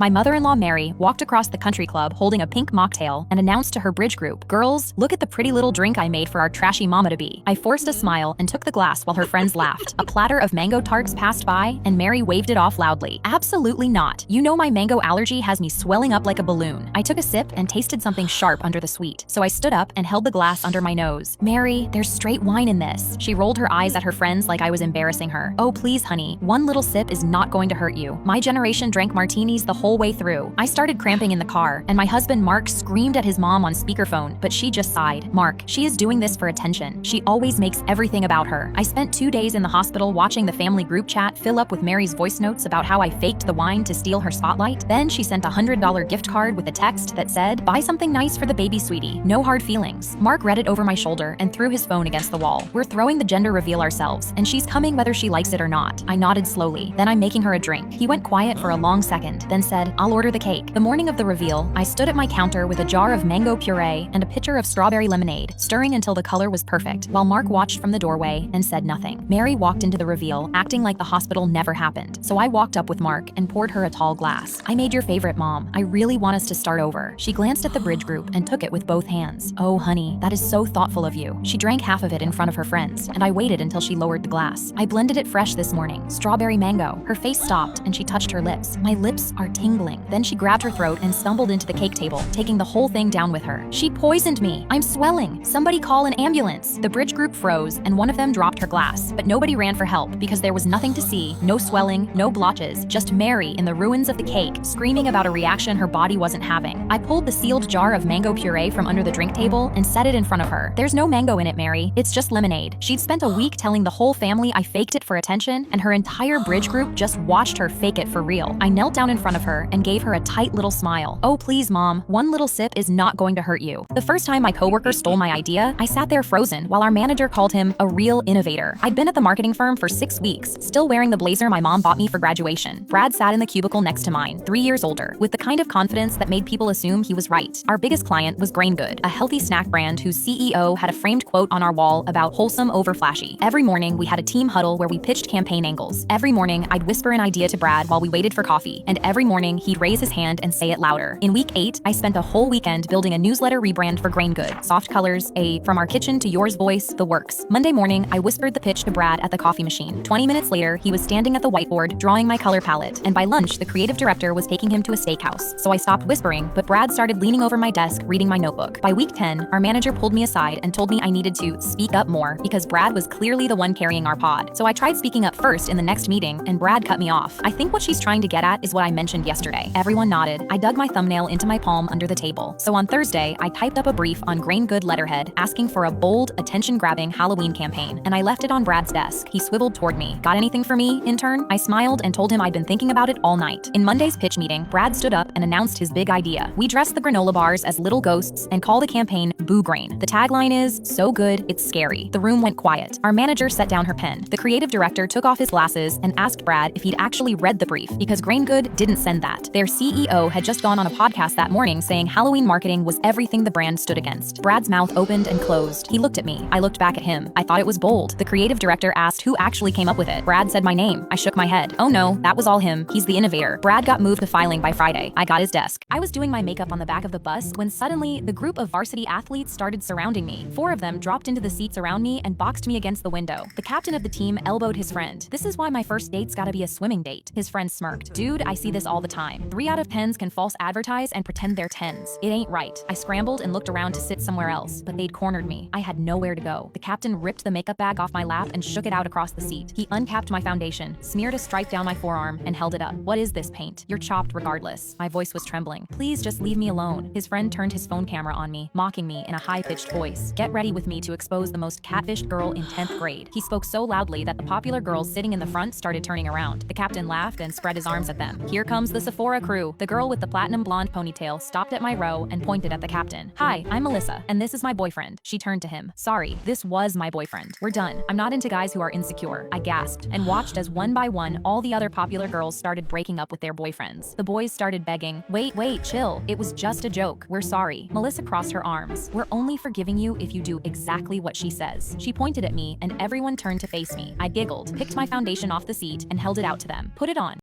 My mother-in-law Mary walked across the country club holding a pink mocktail and announced to her bridge group, "Girls, look at the pretty little drink I made for our trashy mama-to-be." I forced a smile and took the glass while her friends laughed. A platter of mango tarts passed by, and Mary waved it off loudly. "Absolutely not. You know my mango allergy has me swelling up like a balloon." I took a sip and tasted something sharp under the sweet, so I stood up and held the glass under my nose. "Mary, there's straight wine in this." She rolled her eyes at her friends like I was embarrassing her. "Oh, please, honey. One little sip is not going to hurt you. My generation drank martinis the whole way through." I started cramping in the car, and my husband Mark screamed at his mom on speakerphone, but she just sighed. "Mark, she is doing this for attention. She always makes everything about her." I spent 2 days in the hospital watching the family group chat fill up with Mary's voice notes about how I faked the wine to steal her spotlight. Then she sent a $100 gift card with a text that said, "Buy something nice for the baby sweetie. No hard feelings." Mark read it over my shoulder and threw his phone against the wall. "We're throwing the gender reveal ourselves, and she's coming whether she likes it or not." I nodded slowly. "Then I'm making her a drink." He went quiet for a long second, then said, "I'll order the cake." The morning of the reveal, I stood at my counter with a jar of mango puree and a pitcher of strawberry lemonade, stirring until the color was perfect, while Mark watched from the doorway and said nothing. Mary walked into the reveal, acting like the hospital never happened, so I walked up with Mark and poured her a tall glass. "I made your favorite, Mom. I really want us to start over." She glanced at the bridge group and took it with both hands. "Oh, honey, that is so thoughtful of you." She drank half of it in front of her friends, and I waited until she lowered the glass. "I blended it fresh this morning. Strawberry mango." Her face stopped and she touched her lips. "My lips are tingling." Then she grabbed her throat and stumbled into the cake table, taking the whole thing down with her. "She poisoned me. I'm swelling. Somebody call an ambulance." The bridge group froze, and one of them dropped her glass, but nobody ran for help because there was nothing to see, no swelling, no blotches, just Mary in the ruins of the cake, screaming about a reaction her body wasn't having. I pulled the sealed jar of mango puree from under the drink table and set it in front of her. "There's no mango in it, Mary. It's just lemonade." She'd spent a week telling the whole family I faked it for attention, and her entire bridge group just watched her fake it for real. I knelt down in front of her and gave her a tight little smile. "Oh, please, Mom. One little sip is not going to hurt you." The first time my coworker stole my idea, I sat there frozen while our manager called him a real innovator. I'd been at the marketing firm for 6 weeks, still wearing the blazer my mom bought me for graduation. Brad sat in the cubicle next to mine, 3 years older, with the kind of confidence that made people assume he was right. Our biggest client was Grain Good, a healthy snack brand whose CEO had a framed quote on our wall about wholesome over flashy. Every morning, we had a team huddle where we pitched campaign angles. Every morning, I'd whisper an idea to Brad while we waited for coffee, and every morning, he'd raise his hand and say it louder. In week 8, I spent a whole weekend building a newsletter rebrand for Grain Good. Soft colors, a "from our kitchen to yours" voice, the works. Monday morning, I whispered the pitch to Brad at the coffee machine. 20 minutes later, he was standing at the whiteboard, drawing my color palette, and by lunch, the creative director was taking him to a steakhouse. So I stopped whispering, but Brad started leaning over my desk, reading my notebook. By week 10, our manager pulled me aside and told me I needed to speak up more because Brad was clearly the one carrying our pod. So I tried speaking up first in the next meeting, and Brad cut me off. "I think what she's trying to get at is what I mentioned yesterday." Everyone nodded. I dug my thumbnail into my palm under the table. So on Thursday, I typed up a brief on Grain Good letterhead asking for a bold, attention-grabbing Halloween campaign, and I left it on Brad's desk. He swiveled toward me. "Got anything for me, intern?" I smiled and told him I'd been thinking about it all night. In Monday's pitch meeting, Brad stood up and announced his big idea. "We dress the granola bars as little ghosts and call the campaign Boo Grain. The tagline is, 'So good, it's scary.'" The room went quiet. Our manager set down her pen. The creative director took off his glasses and asked Brad if he'd actually read the brief, because Grain Good didn't send that. Their CEO had just gone on a podcast that morning saying Halloween marketing was everything the brand stood against. Brad's mouth opened and closed. He looked at me. I looked back at him. I thought it was bold. The creative director asked who actually came up with it. Brad said my name. I shook my head. "Oh no, that was all him. He's the innovator." Brad got moved to filing by Friday. I got his desk. I was doing my makeup on the back of the bus when suddenly the group of varsity athletes started surrounding me. 4 of them dropped into the seats around me and boxed me against the window. The captain of the team elbowed his friend. "This is why my first date's gotta be a swimming date." His friend smirked. "Dude, I see this all the time. 3 out of 10s can false advertise and pretend they're 10s. It ain't right." I scrambled and looked around to sit somewhere else, but they'd cornered me. I had nowhere to go. The captain ripped the makeup bag off my lap and shook it out across the seat. He uncapped my foundation, smeared a stripe down my forearm, and held it up. "What is this paint? You're chopped regardless." My voice was trembling. "Please just leave me alone." His friend turned his phone camera on me, mocking me in a high-pitched voice. "Get ready with me to expose the most catfished girl in 10th grade." He spoke so loudly that the popular girls sitting in the front started turning around. The captain laughed and spread his arms at them. "Here comes the Sephora crew." The girl with the platinum blonde ponytail stopped at my row and pointed at the captain. "Hi, I'm Melissa, and this is my boyfriend." She turned to him. "Sorry, this was my boyfriend. We're done. I'm not into guys who are insecure." I gasped and watched as one by one all the other popular girls started breaking up with their boyfriends. The boys started begging, Wait, chill. It was just a joke. We're sorry." Melissa crossed her arms. "We're only forgiving you if you do exactly what she says." She pointed at me and everyone turned to face me. I giggled, picked my foundation off the seat, and held it out to them. "Put it on."